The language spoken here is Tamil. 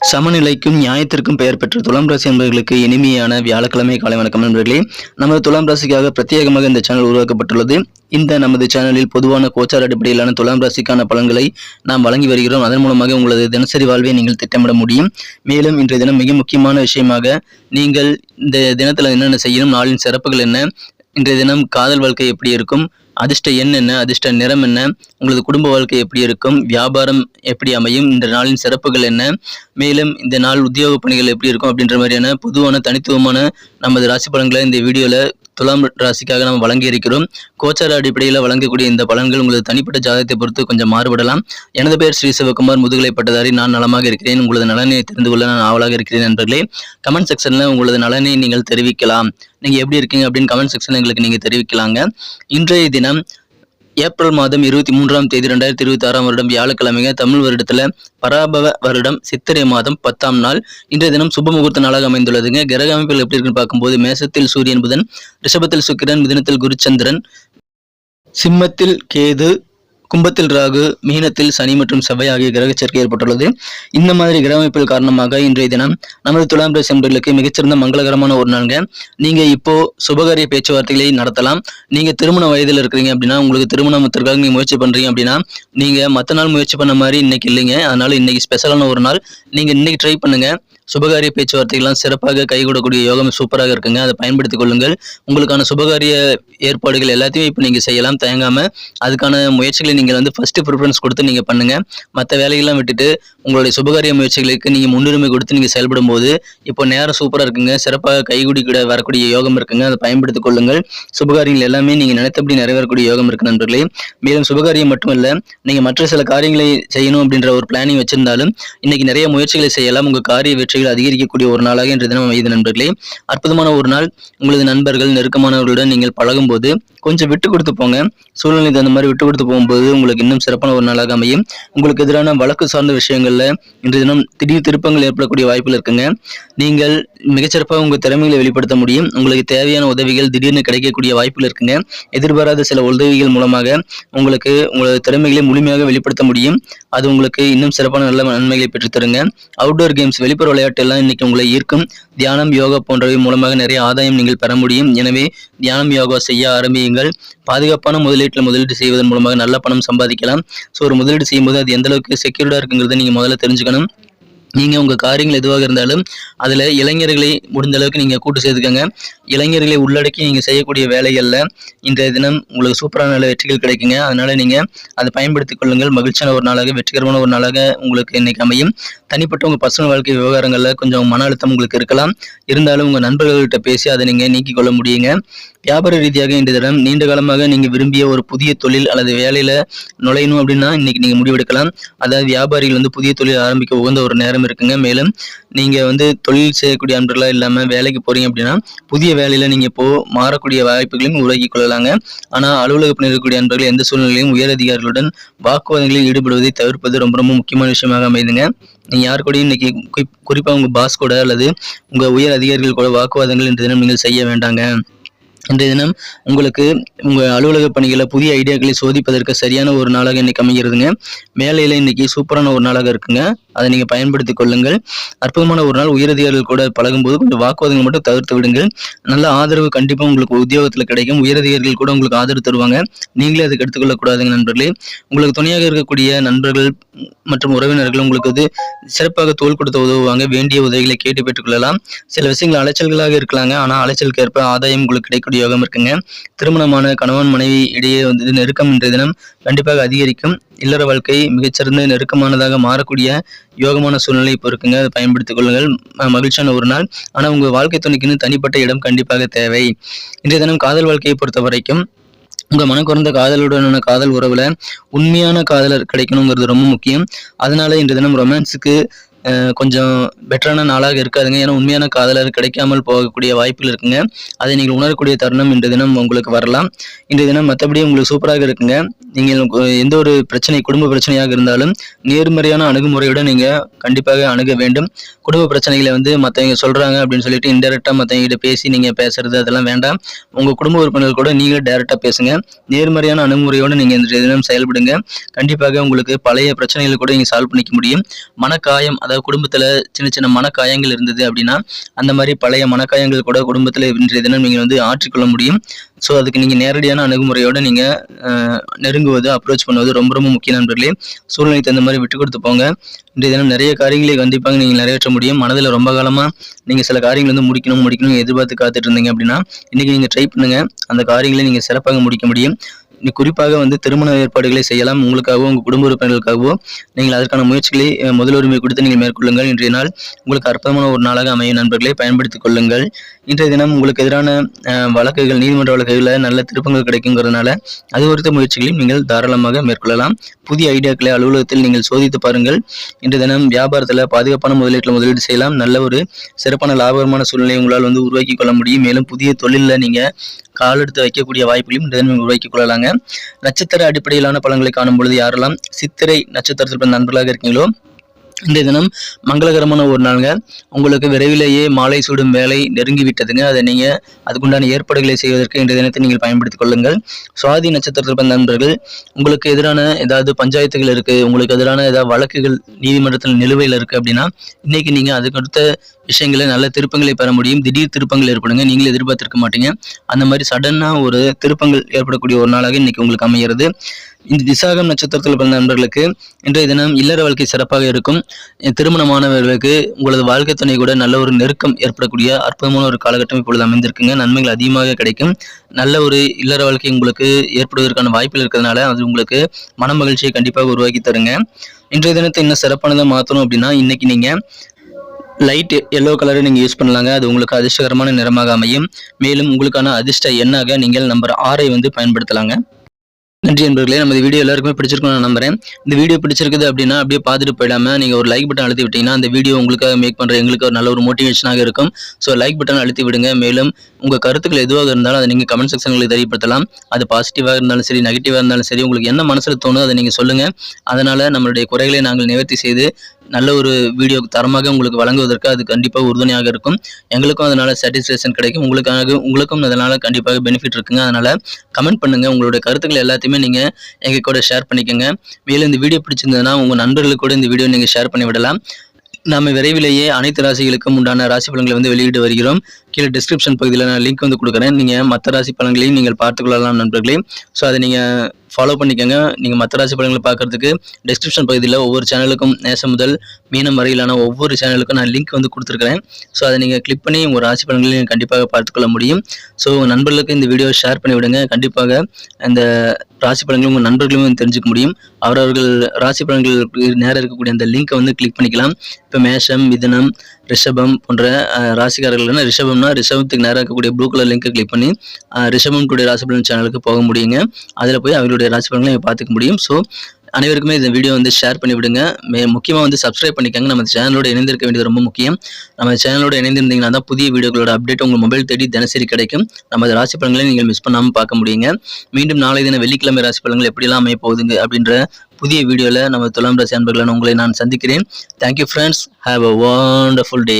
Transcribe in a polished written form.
சமநிலைக்கும் நியாயத்திற்கும் பெயர் பெற்ற துலாம் ராசி நண்பர்களுக்கு இனிமையான வியாழக்கிழமை காலை வணக்கம் நண்பர்களே. நமது துலாம் ராசிக்காக பிரத்யேகமாக இந்த சேனல் உருவாக்கப்பட்டுள்ளது. இந்த நமது சேனலில் பொதுவான கோச்சார் அடிப்படையிலான துலாம் ராசிக்கான பலன்களை நாம் வழங்கி வருகிறோம். அதன் மூலமாக உங்களது தினசரி வாழ்வை நீங்கள் திட்டமிட முடியும். மேலும் இன்றைய தினம் மிக முக்கியமான விஷயமாக நீங்கள் இந்த தினத்தில் என்னென்ன செய்யணும், நாளின் சிறப்புகள் என்ன, இன்றைய தினம் காதல் வாழ்க்கை எப்படி இருக்கும், அதிர்ஷ்ட எண் என்ன, அதிர்ஷ்ட நிறம் என்ன, உங்களது குடும்ப வாழ்க்கை எப்படி இருக்கும், வியாபாரம் எப்படி அமையும், இந்த நாளின் சிறப்புகள் என்ன, மேலும் இந்த நாள் உத்தியோக பணிகள் எப்படி இருக்கும் அப்படின்ற மாதிரியான பொதுவான தனித்துவமான நமது ராசி பலன்களை இந்த வீடியோவில் துலாம் ராசிக்காக நாம் வழங்கி இருக்கிறோம். கோச்சார அடிப்படையில் வழங்கக்கூடிய இந்த பலன்கள் உங்களது தனிப்பட்ட ஜாதகத்தை பொறுத்து கொஞ்சம் மாறுபடலாம். எனது பெயர் ஸ்ரீ சிவகுமார், முதுகலை பட்டதாரி. நான் நலமாக இருக்கிறேன். உங்களது நலனை தெரிந்து கொள்ள நான் ஆவலாக இருக்கிறேன் நண்பர்களே. கமெண்ட் செக்ஷனில் உங்களது நலனை நீங்கள் தெரிவிக்கலாம். நீங்கள் எப்படி இருக்கீங்க அப்படின்னு கமெண்ட் செக்ஷனில் எங்களுக்கு நீங்கள் தெரிவிக்கலாங்க. இன்றைய தினம் ஏப்ரல் மாதம் 23ஆம் தேதி 2026ஆம் வருடம் வியாழக்கிழமைங்க. தமிழ் வருடத்துல பராபவ வருடம் சித்திரை மாதம் 10ஆம் நாள். இன்றைய தினம் சுப முகூர்த்த நாளாக அமைந்துள்ளதுங்க. கிரக அமைப்புகள் எப்படி இருக்குன்னு பார்க்கும்போது மேசத்தில் சூரியன் புதன், ரிஷபத்தில் சுக்கிரன், மிதுனத்தில் குருச்சந்திரன், சிம்மத்தில் கேது, கும்பத்தில் ராகு, மீனத்தில் சனி மற்றும் செவ்வாய் ஆகிய கிரக சேர்க்கை ஏற்பட்டுள்ளது. இந்த மாதிரி கிரக அமைப்புகள் காரணமாக இன்றைய தினம் நமது துலாம் ராசி நண்பர்களுக்கு மிகச்சிறந்த மங்களகரமான ஒரு நாளுங்க. நீங்க இப்போ சுபகாரிய பேச்சுவார்த்தைகளை நடத்தலாம். நீங்க திருமண வயதில் இருக்கிறீங்க அப்படின்னா, உங்களுக்கு திருமணத்திற்காக நீங்க முயற்சி பண்றீங்க அப்படின்னா, நீங்க மற்ற நாள் முயற்சி பண்ண மாதிரி இன்னைக்கு இல்லைங்க. அதனால இன்னைக்கு ஸ்பெஷலான ஒரு நாள். நீங்க இன்னைக்கு ட்ரை பண்ணுங்க. சுபகாரிய பேச்சுவார்த்தைகள்லாம் சிறப்பாக கைகூடக்கூடிய யோகம் சூப்பராக இருக்குங்க. அதை பயன்படுத்திக் கொள்ளுங்கள். உங்களுக்கான சுபகாரிய ஏற்பாடுகள் எல்லாத்தையும் இப்போ நீங்கள் செய்யலாம். தயங்காம அதுக்கான முயற்சிகளை நீங்கள் ஃபர்ஸ்ட் ப்ரிஃபரன்ஸ் கொடுத்து நீங்கள் பண்ணுங்க. மற்ற வேலைகள்லாம் விட்டுட்டு உங்களுடைய சுபகாரிய முயற்சிகளுக்கு நீங்கள் முன்னுரிமை கொடுத்து நீங்கள் செயல்படும் போது இப்போ நேரம் சூப்பராக இருக்குங்க. சிறப்பாக கைகூடி வரக்கூடிய யோகம் இருக்குங்க. அதை பயன்படுத்திக் கொள்ளுங்கள். சுபகாரியங்கள் எல்லாமே நீங்கள் நினைத்தபடி நிறைவேறக்கூடிய யோகம் இருக்கு நண்பர்களே. மேலும் சுபகாரியம் மட்டுமல்ல, நீங்கள் மற்ற சில காரியங்களை செய்யணும் அப்படின்ற ஒரு பிளானிங் வச்சிருந்தாலும் இன்னைக்கு நிறைய முயற்சிகளை செய்யலாம். உங்கள் காரிய வெற்றிகள் அதிகரிக்கக்கூடிய ஒரு நாளாக இன்றைய தினம் அமைது நண்பர்களே. அற்புதமான ஒரு நாள். உங்களது நண்பர்கள் நெருக்கமானவர்களுடன் நீங்கள் பழகும் போது கொஞ்சம் விட்டு கொடுத்து போங்க. சூழ்நிலை அந்த மாதிரி விட்டு கொடுத்து போகும்போது உங்களுக்கு இன்னும் சிறப்பான ஒரு நாளாக அமையும். உங்களுக்கு எதிரான வழக்கு சார்ந்த விஷயங்கள்ல இன்றைய தினம் திடீர் திருப்பங்கள் ஏற்படக்கூடிய வாய்ப்புகள் இருக்குங்க. நீங்கள் மிகச்சிறப்பாக உங்கள் திறமைகளை வெளிப்படுத்த முடியும். உங்களுக்கு தேவையான உதவிகள் திடீர்னு கிடைக்கக்கூடிய வாய்ப்புகள் இருக்குங்க. எதிர்பாராத சில உதவிகள் மூலமாக உங்களுக்கு உங்களது திறமைகளை முழுமையாக வெளிப்படுத்த முடியும். அது உங்களுக்கு இன்னும் சிறப்பான நல்ல நன்மைகளை பெற்றுத்தருங்க. அவுட்டோர் கேம்ஸ், வெளிப்புற விளையாட்டு எல்லாம் இன்னைக்கு உங்களை ஈர்க்கும். தியானம், யோகா போன்றவை மூலமாக நிறைய ஆதாயம் நீங்கள் பெற முடியும். எனவே தியானம், யோகா செய்ய ஆரம்பியுங்கள். பாதுகாப்பான முதலீட்டில் முதலீடு செய்வதன் மூலமாக நல்ல பணம் சம்பாதிக்கலாம். ஸோ ஒரு முதலீடு செய்யும்போது அது எந்த அளவுக்கு செக்யூர்டா இருக்குங்கிறத நீங்க முதல்ல தெரிஞ்சுக்கணும். நீங்கள் உங்கள் காரியங்கள் எதுவாக இருந்தாலும் அதில் இளைஞர்களை முடிந்த அளவுக்கு நீங்கள் கூட்டு சேர்த்துக்கங்க. இளைஞர்களை உள்ளடக்கி நீங்கள் செய்யக்கூடிய வேலைகளில் இன்றைய தினம் உங்களுக்கு சூப்பரான நல்ல வெற்றிகள் கிடைக்குங்க. அதனால் நீங்கள் அதை பயன்படுத்திக் கொள்ளுங்கள். மகிழ்ச்சியான ஒரு நாளாக, வெற்றிகரமான ஒரு நாளாக உங்களுக்கு இன்னைக்கு அமையும். தனிப்பட்ட உங்கள் பர்சனல் வாழ்க்கை விவகாரங்களில் கொஞ்சம் மன அழுத்தம் உங்களுக்கு இருக்கலாம். இருந்தாலும் உங்கள் நண்பர்கள்கிட்ட பேசி அதை நீங்கள் நீக்கிக் கொள்ள முடியுங்க. வியாபார ரீதியாக இன்றைய தினம் நீண்ட காலமாக நீங்கள் விரும்பிய ஒரு புதிய தொழில் அல்லது வேலையில் நுழையணும் அப்படின்னா இன்னைக்கு நீங்கள் முடிவெடுக்கலாம். அதாவது வியாபாரிகள் புதிய தொழில் ஆரம்பிக்க உகந்த ஒரு நேரம் இருக்குங்க. மேலும் நீங்கள் தொழில் செய்யக்கூடிய அன்பர்களாக இல்லாமல் வேலைக்கு போறீங்க அப்படின்னா புதிய வேலையில் நீங்கள் இப்போ மாறக்கூடிய வாய்ப்புகளையும் உருவாக்கி கொள்ளலாங்க. ஆனால் அலுவலக பணியில் இருக்கக்கூடிய அன்பர்கள் எந்த சூழ்நிலையும் உயரதிகாரிகளுடன் வாக்குவாதங்களில் ஈடுபடுவதை தவிர்ப்பது ரொம்ப ரொம்ப முக்கியமான விஷயமாக அமைதுங்க. நீங்கள் யார் கூடயும் இன்னைக்கு குறிப்பாக உங்கள் பாஸ் கூட அல்லது உங்கள் உயர் அதிகாரிகள் கூட வாக்குவாதங்கள் இன்றைய தினம் நீங்கள் செய்ய வேண்டாங்க. இன்றைய தினம் உங்களுக்கு உங்கள் அலுவலக பணிகளை புதிய ஐடியாக்களை சோதிப்பதற்கு சரியான ஒரு நாளாக இன்னைக்கு அமைகிறதுங்க. வேலையில் இன்னைக்கு சூப்பரான ஒரு நாளாக இருக்குங்க. அதை நீங்கள் பயன்படுத்திக் கொள்ளுங்கள். அற்புதமான ஒரு நாள். உயரதிகாரிகள் கூட பழகும்போது கொஞ்சம் வாக்குவாதங்கள் மட்டும் தவிர்த்து விடுங்கள். நல்ல ஆதரவு கண்டிப்பாக உங்களுக்கு உத்தியோகத்தில் கிடைக்கும். உயரதிகாரிகள் கூட உங்களுக்கு ஆதரவு தருவாங்க. நீங்களே அதுக்கு எடுத்துக்கொள்ளக்கூடாதுங்க நண்பர்களே. உங்களுக்கு துணையாக இருக்கக்கூடிய நண்பர்கள் மற்றும் உறவினர்கள் உங்களுக்கு சிறப்பாக தோள் கொடுத்து உதவுவாங்க. வேண்டிய உதவிகளை கேட்டு பெற்றுக்கொள்ளலாம். சில விஷயங்கள் அலைச்சல்களாக இருக்கலாங்க. ஆனால் அலைச்சலுக்கு ஏற்ப ஆதாயம் உங்களுக்கு கிடைக்கக்கூடிய யோகம் இருக்குங்க. திருமணமான கணவன் மனைவி இடையே நெருக்கம் இன்றைய தினம் கண்டிப்பாக அதிகரிக்கும். இல்லற வாழ்க்கை மிகச்சிறந்த நெருக்கமானதாக மாறக்கூடிய யோகமான சூழ்நிலை இப்போ இருக்குங்க. அதை பயன்படுத்திக் கொள்ளுங்கள். மகிழ்ச்சியான ஒரு நாள். ஆனால் உங்கள் வாழ்க்கை துணைக்குன்னு தனிப்பட்ட இடம் கண்டிப்பாக தேவை. இன்றைய தினம் காதல் வாழ்க்கையை பொறுத்த வரைக்கும் உங்கள் மனக்குறந்த காதலுடனான காதல் உறவுல உண்மையான காதலர் கிடைக்கணுங்கிறது ரொம்ப முக்கியம். அதனால இன்றைய தினம் ரொமான்ஸுக்கு கொஞ்சம் பெட்டரான நாளாக இருக்காதுங்க. ஏன்னா உண்மையான காதலர் கிடைக்காமல் போகக்கூடிய வாய்ப்புகள் இருக்குங்க. அதை நீங்கள் உணரக்கூடிய தருணம் இன்றைய தினம் உங்களுக்கு வரலாம். இன்றைய தினம் மற்றபடி உங்களுக்கு சூப்பராக இருக்குங்க. நீங்கள் எந்த ஒரு பிரச்சனை, குடும்ப பிரச்சனையாக இருந்தாலும் நேர்மறையான அணுகுமுறையுடன் நீங்கள் கண்டிப்பாக அணுக வேண்டும். குடும்ப பிரச்சனைகளை மற்றவங்க சொல்கிறாங்க அப்படின்னு சொல்லிட்டு இன்டெரக்டாக மற்றவங்ககிட்ட பேசி நீங்கள் பேசுறது அதெல்லாம் வேண்டாம். உங்கள் குடும்ப உறுப்பினர்கள் கூட நீங்கள் டைரெக்டாக பேசுங்க. நேர்மறையான அணுகுமுறையோடு நீங்கள் இன்றைய தினம் செயல்படுங்க. கண்டிப்பாக உங்களுக்கு பழைய பிரச்சனைகளை கூட நீங்கள் சால்வ் பண்ணிக்க முடியும். மனக்காயம் அதாவது குடும்பத்தில் சின்ன சின்ன மனக்காயங்கள் இருந்தது அப்படின்னா அந்த மாதிரி பழைய மனக்காயங்கள் கூட குடும்பத்தில் இன்றைய தினம் நீங்கள் வந்து ஆற்றிக்கொள்ள முடியும். ஸோ அதுக்கு நீங்கள் நேரடியான அணுகுமுறையோடு நீங்கள் நெருங்குவது அப்ரோச் பண்ணுவது ரொம்ப ரொம்ப முக்கிய நண்பர்களே. சூழ்நிலைக்கு தகுந்த மாதிரி விட்டு கொடுத்து போங்க. இன்றைய தினம் நிறைய காரியங்களை கண்டிப்பாக நீங்கள் நிறைவேற்ற முடியும். மனதில் ரொம்ப காலமாக நீங்கள் சில காரியங்கள் வந்து முடிக்கணும் எதிர்பார்த்து காத்துட்டு இருந்தீங்க அப்படின்னா இன்னைக்கு நீங்கள் ட்ரை பண்ணுங்க, அந்த காரியங்களை நீங்கள் சிறப்பாக முடிக்க முடியும். குறிப்பாக வந்து திருமண ஏற்பாடுகளை செய்யலாம். உங்களுக்காகவோ உங்கள் குடும்ப உறுப்பினர்களுக்காகவோ நீங்கள் அதற்கான முயற்சிகளை முதலுரிமை கொடுத்து நீங்கள் மேற்கொள்ளுங்கள். இன்றைய நாள் உங்களுக்கு அற்புதமான ஒரு நாளாக அமையும் நண்பர்களை, பயன்படுத்திக் கொள்ளுங்கள். இன்றைய தினம் உங்களுக்கு எதிரான வழக்குகள், நீதிமன்ற வழக்குகளில் நல்ல திருப்பங்கள் கிடைக்குங்கிறதுனால அது குறித்த முயற்சிகளையும் நீங்கள் தாராளமாக மேற்கொள்ளலாம். புதிய ஐடியாக்களை அலுவலகத்தில் நீங்கள் சோதித்து பாருங்கள். இன்றைய தினம் வியாபாரத்தில் பாதுகாப்பான முதலீட்டில் முதலீடு செய்யலாம். நல்ல ஒரு சிறப்பான லாபகரமான சூழ்நிலையை உங்களால் வந்து உருவாக்கி கொள்ள முடியும். மேலும் புதிய தொழிலில் நீங்கள் காலெடுத்து வைக்கக்கூடிய வாய்ப்புகளையும் இன்றைய தினம் உருவாக்கிக் கொள்ளலாங்க. நட்சத்திர அடிப்படையிலான பலன்களை காணும் பொழுது யாரெல்லாம் சித்திரை நட்சத்திரத்தில் பிறந்த நண்பர்களாக இருக்கீங்களோ இன்றைய தினம் மங்களகரமான ஒரு நாளுங்க. உங்களுக்கு விரைவிலேயே மாலை சூடும் வேலை நெருங்கி விட்டதுங்க. அதை நீங்கள் அதுக்குண்டான ஏற்பாடுகளை செய்வதற்கு இன்றைய தினத்தை நீங்கள் பயன்படுத்திக் கொள்ளுங்கள். சுவாதி நட்சத்திரத்தில் பிறந்த நண்பர்கள், உங்களுக்கு எதிரான ஏதாவது பஞ்சாயத்துகள் இருக்குது, உங்களுக்கு எதிரான ஏதாவது வழக்குகள் நீதிமன்றத்தில் நிலுவையில் இருக்குது அப்படின்னா இன்னைக்கு நீங்கள் அதுக்கடுத்த விஷயங்களை நல்ல திருப்பங்களை பெற முடியும். திடீர் திருப்பங்கள் ஏற்படுங்க, நீங்களே எதிர்பார்த்திருக்க மாட்டீங்க. அந்த மாதிரி சடனாக ஒரு திருப்பங்கள் ஏற்படக்கூடிய ஒரு நாளாக இன்னைக்கு உங்களுக்கு அமைகிறது. இந்த விசாகம் நட்சத்திரத்தில் பிறந்த நண்பர்களுக்கு இன்றைய தினம் இல்லற வாழ்க்கை சிறப்பாக இருக்கும். திருமணமானவர்களுக்கு உங்களது வாழ்க்கை துணை கூட நல்ல ஒரு நெருக்கம் ஏற்படக்கூடிய அற்புதமான ஒரு காலகட்டம் இப்பொழுது அமைந்திருக்குங்க. நன்மைகள் அதிகமாக கிடைக்கும். நல்ல ஒரு இல்லற வாழ்க்கை உங்களுக்கு ஏற்படுவதற்கான வாய்ப்புகள் இருக்கிறதுனால அது உங்களுக்கு மன மகிழ்ச்சியை கண்டிப்பாக உருவாக்கி தருங்க. இன்றைய தினத்தை இன்னும் சிறப்பானதாக மாற்றணும் அப்படின்னா இன்னைக்கு நீங்கள் லைட் எல்லோ கலரை நீங்கள் யூஸ் பண்ணலாங்க. அது உங்களுக்கு அதிர்ஷ்டகரமான நிறமாக அமையும். மேலும் உங்களுக்கான அதிர்ஷ்ட எண்ணாக நீங்கள் நம்பர் 6 வந்து பயன்படுத்தலாங்க. நன்றி நண்பர்களே, நம்ம வீடியோ எல்லாருக்குமே பிடிச்சிருக்கும் நான் நம்புறேன். இந்த வீடியோ பிடிச்சிருக்குது அப்படின்னா அப்படியே பார்த்துட்டு போயிடாம நீங்கள் ஒரு லைக் பட்டன் அழுத்தி விட்டீங்கன்னா அந்த வீடியோ உங்களுக்காக மேக் பண்ணுற எங்களுக்கு ஒரு நல்ல ஒரு மோட்டிவேஷனாக இருக்கும். ஸோ லைக் பட்டன் அழுத்தி விடுங்க. மேலும் உங்கள் கருத்துக்கள் எதுவாக இருந்தாலும் அதை நீங்கள் கமெண்ட் செக்ஷனில் தெரியப்படுத்தலாம். அது பாசிட்டிவாக இருந்தாலும் சரி, நெகட்டிவாக இருந்தாலும் சரி, உங்களுக்கு என்ன மனசில் தோணுதோ அதை நீங்கள் சொல்லுங்கள். அதனால் நம்மளுடைய குறைகளை நாங்கள் நிவர்த்தி செய்து நல்ல ஒரு வீடியோ தரமாக உங்களுக்கு வழங்குவதற்கு அது கண்டிப்பாக உறுதுணையாக இருக்கும். எங்களுக்கும் அதனால் சாட்டிஸ்ஃபேக்ஷன் கிடைக்கும், உங்களுக்கும் அதனால் கண்டிப்பாக பெனிஃபிட் இருக்குங்க. அதனால் கமெண்ட் பண்ணுங்கள். உங்களுடைய கருத்துக்கள் எல்லாத்தையுமே நீங்கள் எங்கள் கூட ஷேர் பண்ணிக்கோங்க. மேலும் இந்த வீடியோ பிடிச்சிருந்ததுன்னா உங்கள் நண்பர்களுக்கு கூட இந்த வீடியோ நீங்கள் ஷேர் பண்ணி விடலாம். நாம் விரைவிலேயே அனைத்து ராசிகளுக்கும் உண்டான ராசி பலன்களை வந்து வெளியிட்டு வருகிறோம். கீழே டிஸ்கிரிப்ஷன் பகுதியில் நான் லிங்க் வந்து கொடுக்குறேன். நீங்கள் மற்ற ராசி பலன்களையும் நீங்கள் பார்த்துக்கொள்ளலாம் நண்பர்களே. ஸோ அதை நீங்கள் ஃபாலோ பண்ணிக்கோங்க. நீங்கள் மற்ற ராசி பலன்களை பார்க்குறதுக்கு டிஸ்கிரிப்ஷன் பகுதியில் ஒவ்வொரு சேனலுக்கும் நேசம் முதல் மீனம் வரையிலான ஒவ்வொரு சேனலுக்கும் நான் லிங்க் வந்து கொடுத்துருக்கிறேன். ஸோ அதை நீங்கள் கிளிக் பண்ணி உங்கள் ராசி பலன்களை நீங்கள் கண்டிப்பாக பார்த்துக்கொள்ள முடியும். ஸோ உங்கள் நண்பர்களுக்கு இந்த வீடியோ ஷேர் பண்ணி விடுங்க. கண்டிப்பாக அந்த ராசி பலன்களை உங்கள் நண்பர்களும் தெரிஞ்சுக்க முடியும். அவரவர்கள் ராசி பலன்களுக்கு நேரம் இருக்கக்கூடிய அந்த லிங்கை வந்து கிளிக் பண்ணிக்கலாம். இப்போ மேஷம், மிதுனம், ரிஷபம் போன்ற ராசிக்காரர்கள் ரிஷபத்துக்கு நேராக இருக்கக்கூடிய ப்ளூ கலர் லிங்கை கிளிக் பண்ணி ரிஷபம் டுடே ராசி பலன் சேனலுக்கு போக முடியுங்க. அதில் போய் அவர்களுடைய ராசி பலன்களை பார்த்துக்க முடியும். ஸோ அனைவருக்குமே இந்த வீடியோ வந்து ஷேர் பண்ணி விடுங்க. முக்கியமாக வந்து சப்ஸ்கிரைப் பண்ணிக்கோங்க. நம்ம சேனலோட இணைந்திருக்க வேண்டியது ரொம்ப முக்கியம். நம்ம சேனலோட இணைந்திருந்தீங்கன்னா தான் புதிய வீடியோக்களோட அப்டேட் உங்கள் மொபைல் தேடி தினசரி கிடைக்கும். நமது ராசி பலன்களை நீங்கள் மிஸ் பண்ணாமல் பார்க்க முடியுங்க. மீண்டும் நாளை தினம் வெள்ளிக்கிழமை ராசி பலன்கள் எப்படிலாம் அமைய போகுதுங்க அப்படின்ற புதிய வீடியோவில் நம்ம துலாம் ராசி அன்பர்களான உங்களை நான் சந்திக்கிறேன். Thank you friends. Have a wonderful day.